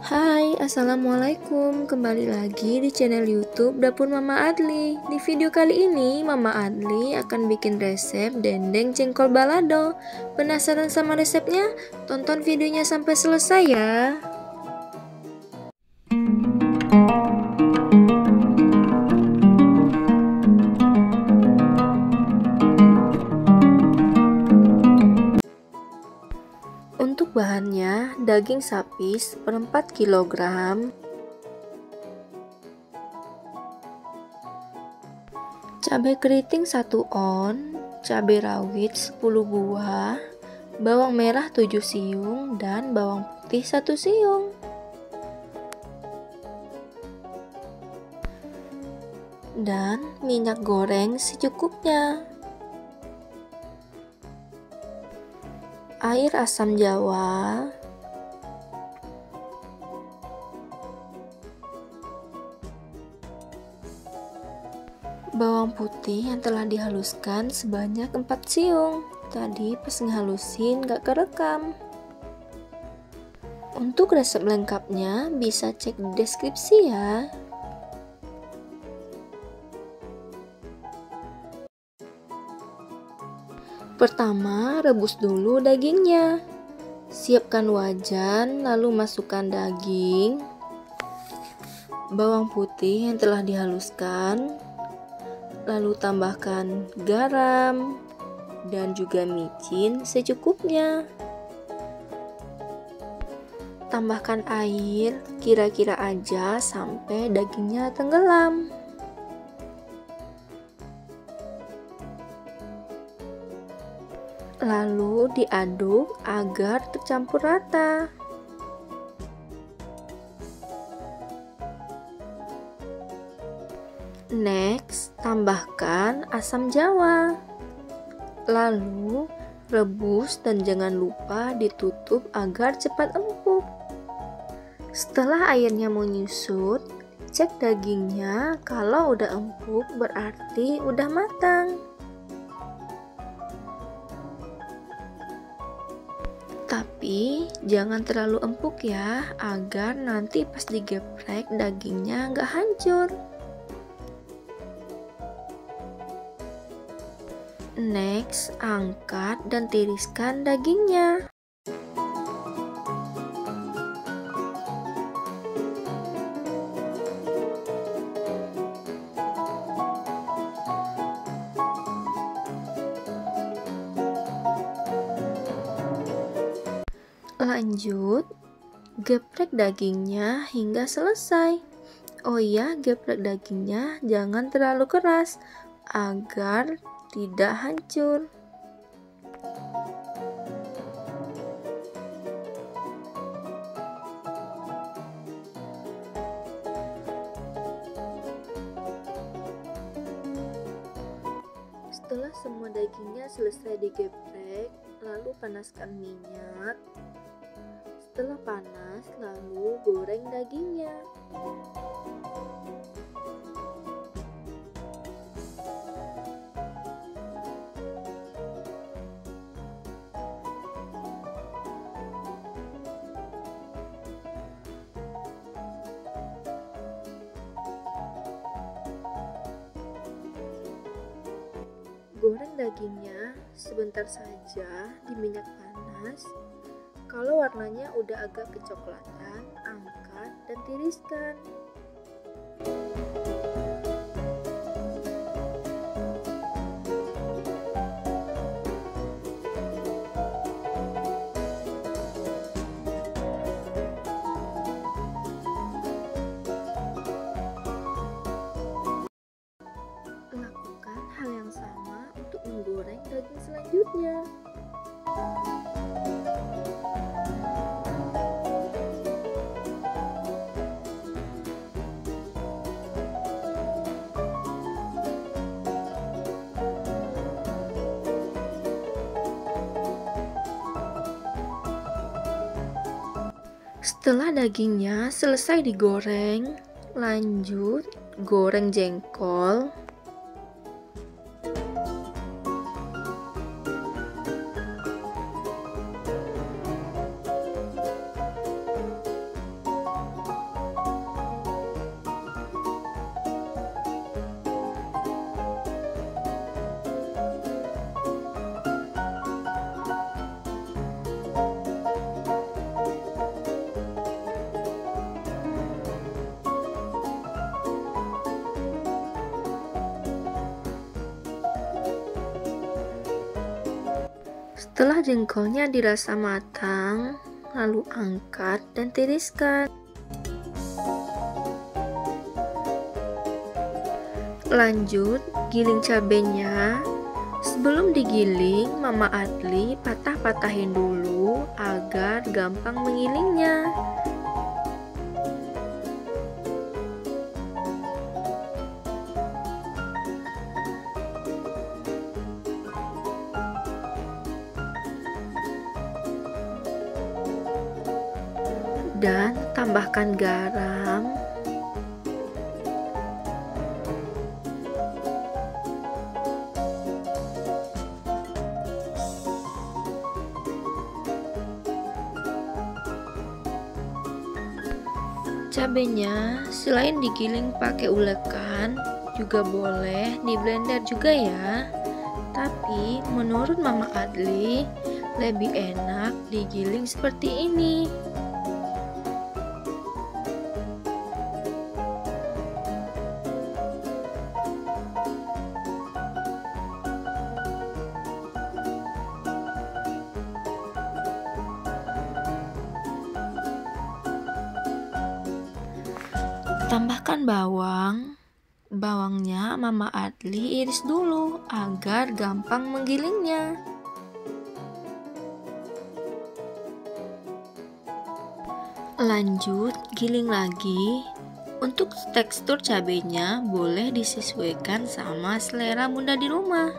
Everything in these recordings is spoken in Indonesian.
Hai, Assalamualaikum. Kembali lagi di channel YouTube Dapur Mama Adli. Di video kali ini, Mama Adli akan bikin resep dendeng jengkol balado. Penasaran sama resepnya? Tonton videonya sampai selesai ya. Untuk bahannya, daging sapi seperempat kilogram, cabai keriting 1 on, cabai rawit 10 buah, bawang merah 7 siung, dan bawang putih 1 siung. Dan minyak goreng secukupnya. Air asam jawa, bawang putih yang telah dihaluskan sebanyak 4 siung. Tadi pas ngehalusin gak kerekam. Untuk resep lengkapnya bisa cek di deskripsi ya. Pertama, rebus dulu dagingnya. Siapkan wajan, lalu masukkan daging, bawang putih yang telah dihaluskan, lalu tambahkan garam dan juga micin secukupnya. Tambahkan air kira-kira aja sampai dagingnya tenggelam. Lalu diaduk agar tercampur rata. Next, tambahkan asam jawa. Lalu rebus dan jangan lupa ditutup agar cepat empuk. Setelah airnya menyusut, cek dagingnya. Kalau udah empuk berarti udah matang. Tapi jangan terlalu empuk ya, agar nanti pas digeprek dagingnya nggak hancur. Next, angkat dan tiriskan dagingnya. Lanjut, geprek dagingnya hingga selesai. Oh iya, geprek dagingnya jangan terlalu keras agar tidak hancur. Setelah semua dagingnya selesai digeprek, lalu panaskan minyak. Setelah panas, lalu goreng dagingnya. Goreng dagingnya sebentar saja di minyak panas. Kalau warnanya udah agak kecoklatan, angkat dan tiriskan. Lakukan hal yang sama untuk menggoreng daging selanjutnya. Setelah dagingnya selesai digoreng, lanjut goreng jengkol. Setelah jengkolnya dirasa matang, lalu angkat dan tiriskan. Lanjut, giling cabenya. Sebelum digiling, Mama Adli patah-patahin dulu agar gampang mengilingnya. Dan tambahkan garam, cabenya selain digiling pakai ulekan, juga boleh di blender juga ya. Tapi menurut Mama Adli lebih enak digiling seperti ini. Tambahkan bawang. Bawangnya Mama Adli iris dulu agar gampang menggilingnya. Lanjut, giling lagi. Untuk tekstur cabenya boleh disesuaikan sama selera Bunda di rumah.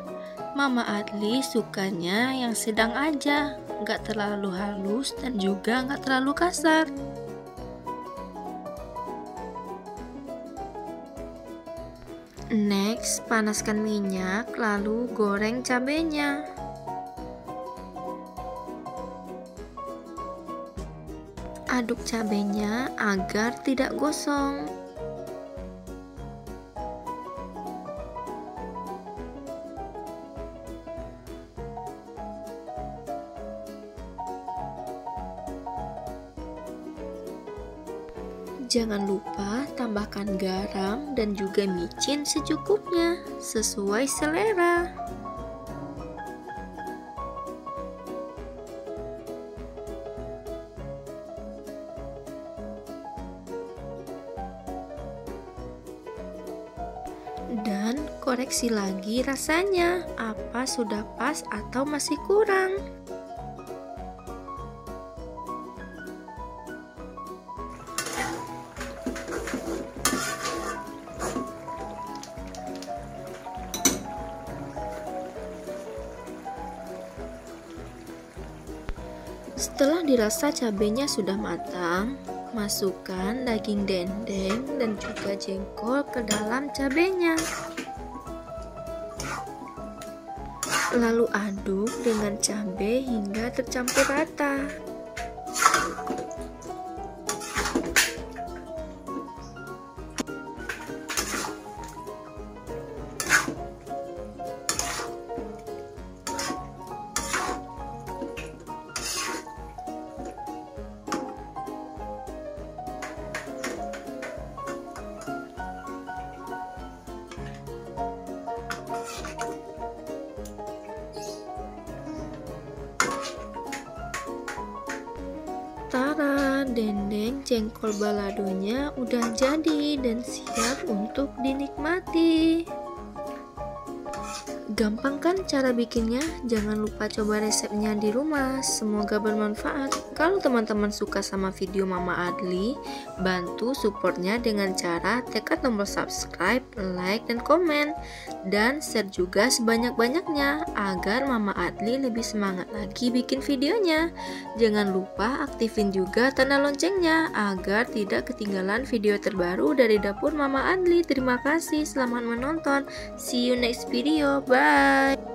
Mama Adli sukanya yang sedang aja, nggak terlalu halus dan juga nggak terlalu kasar. Next, panaskan minyak lalu goreng cabenya. Aduk cabenya agar tidak gosong. Jangan lupa tambahkan garam dan juga micin secukupnya, sesuai selera. Dan koreksi lagi rasanya, apa sudah pas atau masih kurang. Setelah dirasa cabenya sudah matang, masukkan daging dendeng dan juga jengkol ke dalam cabenya. Lalu aduk dengan cabai hingga tercampur rata. Tara, dendeng jengkol baladonya udah jadi dan siap untuk dinikmati. Gampang kan cara bikinnya? Jangan lupa coba resepnya di rumah. Semoga bermanfaat. Kalau teman-teman suka sama video Mama Adli, bantu supportnya dengan cara tekan tombol subscribe, like, dan komen. Dan share juga sebanyak-banyaknya agar Mama Adli lebih semangat lagi bikin videonya. Jangan lupa aktifin juga tanda loncengnya agar tidak ketinggalan video terbaru dari dapur Mama Adli. Terima kasih, selamat menonton. See you next video. Bye.